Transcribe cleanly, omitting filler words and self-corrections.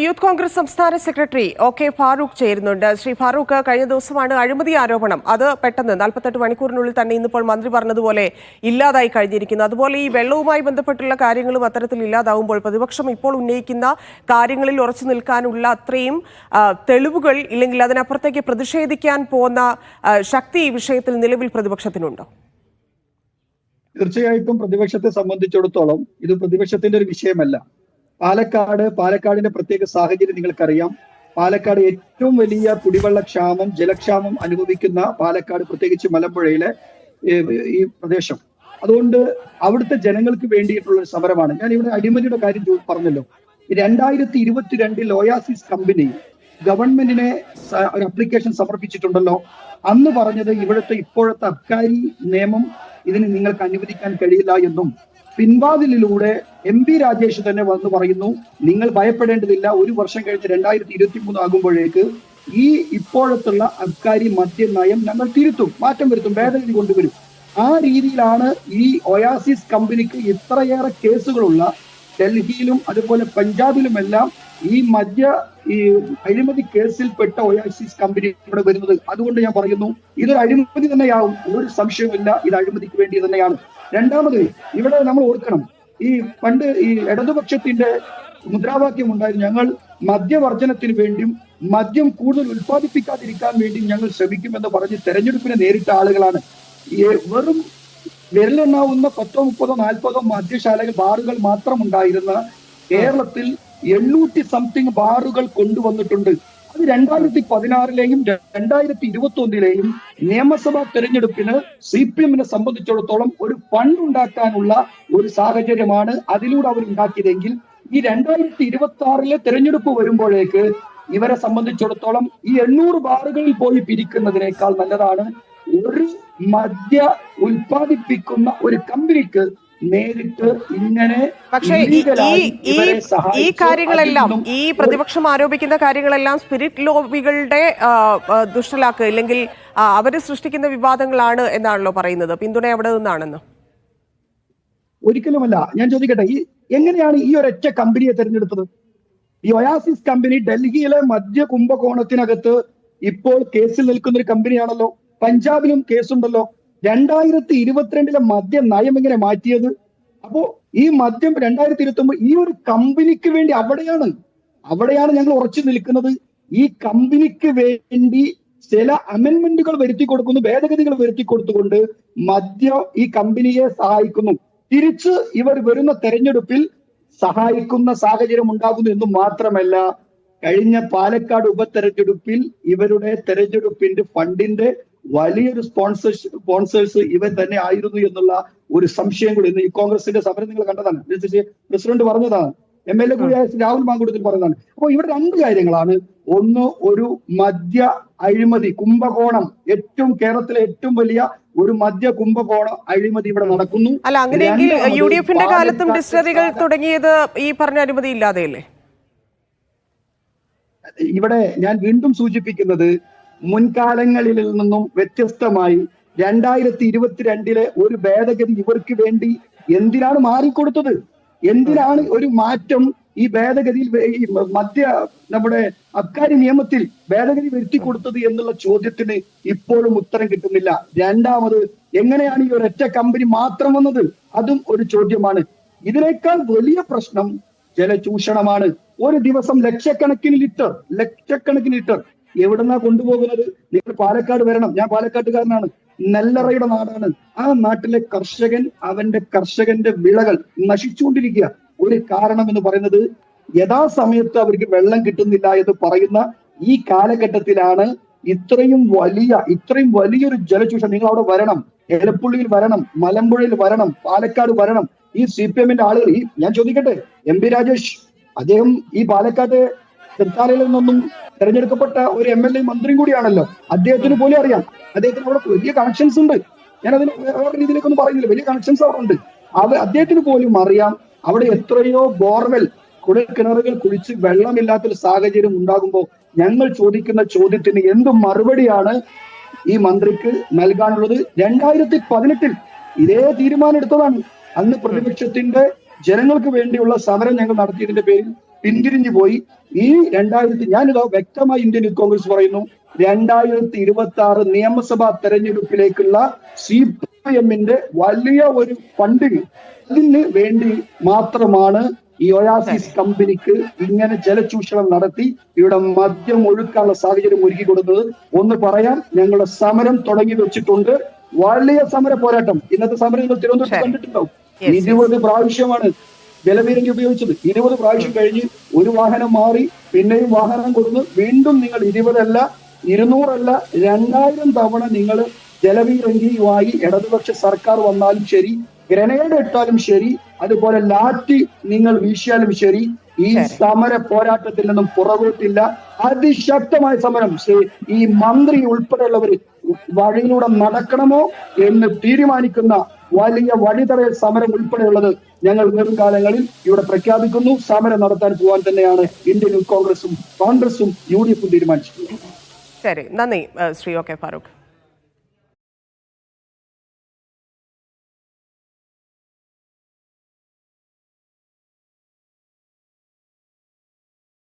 Youth Congress സംസ്ഥാന secretary OK Farooq ചേരുന്നുണ്ട്. ശ്രീ ഫാറൂഖ്, കഴിഞ്ഞ ദിവസമാണ് അഴിമതി ആരോപണം അത് പെട്ടെന്ന് 48 മണിക്കൂറിനുള്ളിൽ തന്നെ ഇന്നിപ്പോൾ മന്ത്രി പറഞ്ഞതുപോലെ ഇല്ലാതായി കഴിഞ്ഞിരിക്കുന്നു. അതുപോലെ ഈ വെള്ളവുമായി ബന്ധപ്പെട്ടുള്ള കാര്യങ്ങളും അത്തരത്തിൽ ഇല്ലാതാവുമ്പോൾ പ്രതിപക്ഷം ഇപ്പോൾ ഉന്നയിക്കുന്ന കാര്യങ്ങളിൽ ഉറച്ചു നിൽക്കാനുള്ള അത്രയും തെളിവുകൾ ഇല്ലെങ്കിൽ അതിനപ്പുറത്തേക്ക് പ്രതിഷേധിക്കാൻ പോകുന്ന ശക്തി ഈ വിഷയത്തിൽ നിലവിൽ പ്രതിപക്ഷത്തിനുണ്ടോ? തീർച്ചയായിട്ടും പ്രതിപക്ഷത്തെ സംബന്ധിച്ചിടത്തോളം ഇത് പ്രതിപക്ഷത്തിന്റെ ഒരു വിഷയമല്ല. പാലക്കാടിന്റെ പ്രത്യേക സാഹചര്യം നിങ്ങൾക്കറിയാം. പാലക്കാട് ഏറ്റവും വലിയ കുടിവെള്ള ക്ഷാമം, ജലക്ഷാമം അനുഭവിക്കുന്ന പാലക്കാട്, പ്രത്യേകിച്ച് മലമ്പുഴയിലെ ഈ പ്രദേശം. അതുകൊണ്ട് അവിടുത്തെ ജനങ്ങൾക്ക് വേണ്ടിയിട്ടുള്ള ഒരു സമരമാണ്. ഞാൻ ഇവിടെ അഴിമതിയുടെ കാര്യം പറഞ്ഞല്ലോ. 2022 ഒയാസിസ് കമ്പനി ഗവൺമെന്റിനെ ഒരു അപ്ലിക്കേഷൻ സമർപ്പിച്ചിട്ടുണ്ടല്ലോ. അന്ന് പറഞ്ഞത് ഇവിടുത്തെ ഇപ്പോഴത്തെ അബ്കാരി നിയമം ഇതിന് നിങ്ങൾക്ക് അനുവദിക്കാൻ കഴിയില്ല എന്നും, പിൻവാതിലിലൂടെ MP രാജേഷ് തന്നെ വന്ന് പറയുന്നു, നിങ്ങൾ ഭയപ്പെടേണ്ടതില്ല, ഒരു വർഷം കഴിഞ്ഞ് 2023 ആകുമ്പോഴേക്ക് ഈ ഇപ്പോഴത്തുള്ള അബ്കാരി മദ്യ നയം ഞങ്ങൾ തിരുത്തും, മാറ്റം വരുത്തും, ഭേദഗതി കൊണ്ടുവരും. ആ രീതിയിലാണ് ഈ ഒയാസിസ് കമ്പനിക്ക് ഇത്രയേറെ കേസുകളുള്ള ഡൽഹിയിലും അതുപോലെ പഞ്ചാബിലുമെല്ലാം ഈ അഴിമതി കേസിൽപ്പെട്ട ഒയാസിസ് കമ്പനി ഇവിടെ വരുന്നത്. അതുകൊണ്ട് ഞാൻ പറയുന്നു, ഇതൊരു അഴിമതി തന്നെയാവും, ഒരു സംശയവുമില്ല, ഇത് അഴിമതിക്ക് വേണ്ടി തന്നെയാണ്. രണ്ടാമത് ഇവിടെ നമ്മൾ ഓർക്കണം, ഈ പണ്ട് ഈ ഇടതുപക്ഷത്തിന്റെ മുദ്രാവാക്യം ഉണ്ടായിരുന്നു, ഞങ്ങൾ മദ്യവർജനത്തിന് വേണ്ടിയും മദ്യം കൂടുതൽ ഉത്പാദിപ്പിക്കാതിരിക്കാൻ വേണ്ടി ഞങ്ങൾ ശ്രമിക്കുമെന്ന് പറഞ്ഞ് തെരഞ്ഞെടുപ്പിനെ നേരിട്ട ആളുകളാണ്. വെറും വിരലെണ്ണാവുന്ന 10, 30, 40 മദ്യശാലകൾ, ബാറുകൾ മാത്രം ഉണ്ടായിരുന്ന കേരളത്തിൽ 800 സംതിങ് ബാറുകൾ കൊണ്ടുവന്നിട്ടുണ്ട്. അത് 2016 2021 നിയമസഭാ തെരഞ്ഞെടുപ്പിന് CPM സംബന്ധിച്ചിടത്തോളം ഒരു ഫണ്ട് ഉണ്ടാക്കാനുള്ള ഒരു സാഹചര്യമാണ് അതിലൂടെ അവർ ഉണ്ടാക്കിയതെങ്കിൽ ഈ 2026 തെരഞ്ഞെടുപ്പ് വരുമ്പോഴേക്ക് ഇവരെ സംബന്ധിച്ചിടത്തോളം ഈ 800 ബാറുകളിൽ പോയി പിരിക്കുന്നതിനേക്കാൾ നല്ലതാണ് ഒരു മദ്യ ഉൽപ്പാദിപ്പിക്കുന്ന ഒരു കമ്പനിക്ക് നേരിട്ട് ഇങ്ങനെ. പക്ഷേ ഈ കാര്യങ്ങളെല്ലാം, ഈ പ്രതിപക്ഷം ആരോപിക്കുന്ന കാര്യങ്ങളെല്ലാം സ്പിരിറ്റ് ലോബികളുടെ ദുഷ്ടലാക്ക് ഇല്ലെങ്കിൽ അവര് സൃഷ്ടിക്കുന്ന വിവാദങ്ങളാണ് എന്നാണല്ലോ പറയുന്നത്. പിന്തുണ അവിടെ നിന്നാണെന്ന്. ഒരിക്കലുമല്ല. ഞാൻ ചോദിക്കട്ടെ, എങ്ങനെയാണ് ഈ ഒരൊറ്റ കമ്പനിയെ തെരഞ്ഞെടുത്തത്? ഈ ഒയാസിസ് കമ്പനി ഡൽഹിയിലെ മദ്യ കുംഭകോണത്തിനകത്ത് ഇപ്പോൾ കേസിൽ നിൽക്കുന്ന ഒരു കമ്പനിയാണല്ലോ. പഞ്ചാബിലും കേസുണ്ടല്ലോ. 2022 മദ്യ നയം എങ്ങനെ മാറ്റിയത്? അപ്പോ ഈ മദ്യം 2021 ഈ ഒരു കമ്പനിക്ക് വേണ്ടി അവിടെയാണ് ഞങ്ങൾ ഉറച്ചു നിൽക്കുന്നത്. ഈ കമ്പനിക്ക് വേണ്ടി ചില അമെന്റ്മെന്റുകൾ വരുത്തി കൊടുക്കുന്നു, ഭേദഗതികൾ വരുത്തി കൊടുത്തുകൊണ്ട് മദ്യം ഈ കമ്പനിയെ സഹായിക്കുന്നു. തിരിച്ച് ഇവർ വരുന്ന തെരഞ്ഞെടുപ്പിൽ സഹായിക്കുന്ന സാഹചര്യം ഉണ്ടാകുന്നു എന്ന് മാത്രമല്ല, കഴിഞ്ഞ പാലക്കാട് ഉപതെരഞ്ഞെടുപ്പിൽ ഇവരുടെ തെരഞ്ഞെടുപ്പിന്റെ ഫണ്ടിന്റെ വലിയൊരു സ്പോൺസേഴ്സ് ഇവർ തന്നെ ആയിരുന്നു എന്നുള്ള ഒരു സംശയം കൂടി ഇന്ന് ഈ കോൺഗ്രസിന്റെ സമരം നിങ്ങൾ കണ്ടതാണ്. പ്രസിഡന്റ് പറഞ്ഞതാണ്, MLA കൂടിയായ രാഹുൽ മാങ്കുടത്തിൽ പറഞ്ഞതാണ്. അപ്പോൾ ഇവിടെ രണ്ട് കാര്യങ്ങളാണ്. ഒന്ന്, ഒരു മദ്യ അഴിമതി കുംഭകോണം, കേരളത്തിലെ ഏറ്റവും വലിയ ഒരു മദ്യ കുംഭകോണ അഴിമതി ഇവിടെ നടക്കുന്നു. അല്ല, അങ്ങനെയെങ്കിൽ UDFന്റെ കാലത്തും ഡിസ്റ്റിലറികൾ തുടങ്ങിയത് ഈ പറഞ്ഞ അനുമതി ഇല്ലാതെയല്ലേ? ഇവിടെ ഞാൻ വീണ്ടും സൂചിപ്പിക്കുന്നത്, മുൻകാലങ്ങളിൽ നിന്നും വ്യത്യസ്തമായി 2022 ഒരു ഭേദഗതി ഇവർക്ക് വേണ്ടി എന്തിനാണ് മാറിക്കൊടുത്തത്? എന്തിനാണ് ഒരു മാറ്റം ഈ ഭേദഗതിയിൽ, ഈ നമ്മുടെ അബ്കാരി നിയമത്തിൽ ഭേദഗതി വരുത്തി കൊടുത്തത് എന്നുള്ള ചോദ്യത്തിന് ഇപ്പോഴും ഉത്തരം കിട്ടുന്നില്ല. രണ്ടാമത്, എങ്ങനെയാണ് ഈ ഒരൊറ്റ കമ്പനി മാത്രം വന്നത്? അതും ഒരു ചോദ്യമാണ്. ഇതിനേക്കാൾ വലിയ പ്രശ്നം ജലചൂഷണമാണ്. ഒരു ദിവസം ലക്ഷക്കണക്കിന് ലിറ്റർ എവിടെന്നാ കൊണ്ടുപോകുന്നത്? നിങ്ങൾ പാലക്കാട് വരണം, ഞാൻ പാലക്കാട്ടുകാരനാണ്, നെല്ലറയുടെ നാടാണ്. ആ നാട്ടിലെ കർഷകന്റെ വിളകൾ നശിച്ചുകൊണ്ടിരിക്കുക. ഒരു കാരണം എന്ന് പറയുന്നത് യഥാസമയത്ത് അവർക്ക് വെള്ളം കിട്ടുന്നില്ല എന്ന് പറയുന്ന ഈ കാലഘട്ടത്തിലാണ് ഇത്രയും വലിയൊരു ജലചൂഷണം. നിങ്ങൾ അവിടെ വരണം, എലപ്പുള്ളിയിൽ വരണം, മലമ്പുഴയിൽ വരണം, പാലക്കാട് വരണം. ഈ CPMന്റെ ആളുകൾ, ഞാൻ ചോദിക്കട്ടെ, MP രാജേഷ്, അദ്ദേഹം ഈ പാലക്കാട് തൃത്താലയിൽ നിന്നൊന്നും തെരഞ്ഞെടുക്കപ്പെട്ട ഒരു MLA മന്ത്രിയും കൂടിയാണല്ലോ. അദ്ദേഹത്തിന് പോലും അറിയാം, അദ്ദേഹത്തിന് അവിടെ വലിയ കണക്ഷൻസ് ഉണ്ട്. ഞാൻ അതിന് വേറെ രീതിയിലേക്കൊന്നും പറയുന്നില്ല, വലിയ കണക്ഷൻസ് അവിടെ ഉണ്ട്. അദ്ദേഹത്തിന് പോലും അറിയാം അവിടെ എത്രയോ ബോർവെൽ, കുഴൽക്കിണറുകൾ കുഴിച്ച് വെള്ളമില്ലാത്തൊരു സാഹചര്യം ഉണ്ടാകുമ്പോൾ ഞങ്ങൾ ചോദിക്കുന്ന ചോദ്യത്തിന് എന്ത് മറുപടിയാണ് ഈ മന്ത്രിക്ക് നൽകാനുള്ളത്? 2018 ഇതേ തീരുമാനം എടുത്തതാണ്. അന്ന് പ്രതിപക്ഷത്തിന്റെ ജനങ്ങൾക്ക് വേണ്ടിയുള്ള സമരം ഞങ്ങൾ നടത്തിയതിന്റെ പേരിൽ പിന്തിരിഞ്ഞു പോയി. ഈ ഞാനിത് വ്യക്തമായി ഇന്ത്യൻ യൂത്ത് കോൺഗ്രസ് പറയുന്നു, 2026 നിയമസഭാ തെരഞ്ഞെടുപ്പിലേക്കുള്ള CPM-ന്റെ വലിയ ഒരു ഫണ്ടിങ് അതിന് വേണ്ടി മാത്രമാണ് ഈ ഒയാസിസ് കമ്പനിക്ക് ഇങ്ങനെ ജലചൂഷണം നടത്തി ഇവിടെ മദ്യം ഒഴുക്കാനുള്ള സാഹചര്യം ഒരുക്കി കൊടുക്കുന്നത്. ഒന്ന് പറയാം, ഞങ്ങളുടെ സമരം തുടങ്ങി വെച്ചിട്ടുണ്ട്. വലിയ സമര പോരാട്ടം. ഇന്നത്തെ സമരം നിങ്ങൾ തിരുവനന്തപുരത്ത് കണ്ടിട്ടുണ്ടാവും. 20 പ്രാവശ്യമാണ് ജലപീരങ്കി ഉപയോഗിച്ചത്. 20 പ്രാവശ്യം കഴിഞ്ഞ് ഒരു വാഹനം മാറി, പിന്നെയും വാഹനം കൊടുന്ന് വീണ്ടും നിങ്ങൾ 20 അല്ല 200 അല്ല 2000 തവണ നിങ്ങൾ ജലപീരങ്കിയുമായി ഇടതുപക്ഷ സർക്കാർ വന്നാലും ശരി, ഗ്രനേഡ് ഇട്ടാലും ശരി, അതുപോലെ ലാറ്റി നിങ്ങൾ വീശിയാലും ശരി, ഈ സമര പോരാട്ടത്തിൽ നിന്നും പുറകോട്ടില്ല. അതിശക്തമായ സമരം. ഈ മന്ത്രി ഉൾപ്പെടെയുള്ളവർ വഴിയിലൂടെ നടക്കണമോ എന്ന് തീരുമാനിക്കുന്ന വലിയ വഴിതടയൽ സമരം ഉൾപ്പെടെയുള്ളത് ഞങ്ങൾ വരും കാലങ്ങളിൽ ഇവിടെ പ്രഖ്യാപിക്കുന്നു. സമരം നടത്താൻ പോകാൻ തന്നെയാണ് ഇന്ത്യൻ യൂത്ത് കോൺഗ്രസും UDF തീരുമാനിച്ചിട്ടുള്ളത്. ശരി, നന്ദി ശ്രീ OK ഫാറൂഖ്.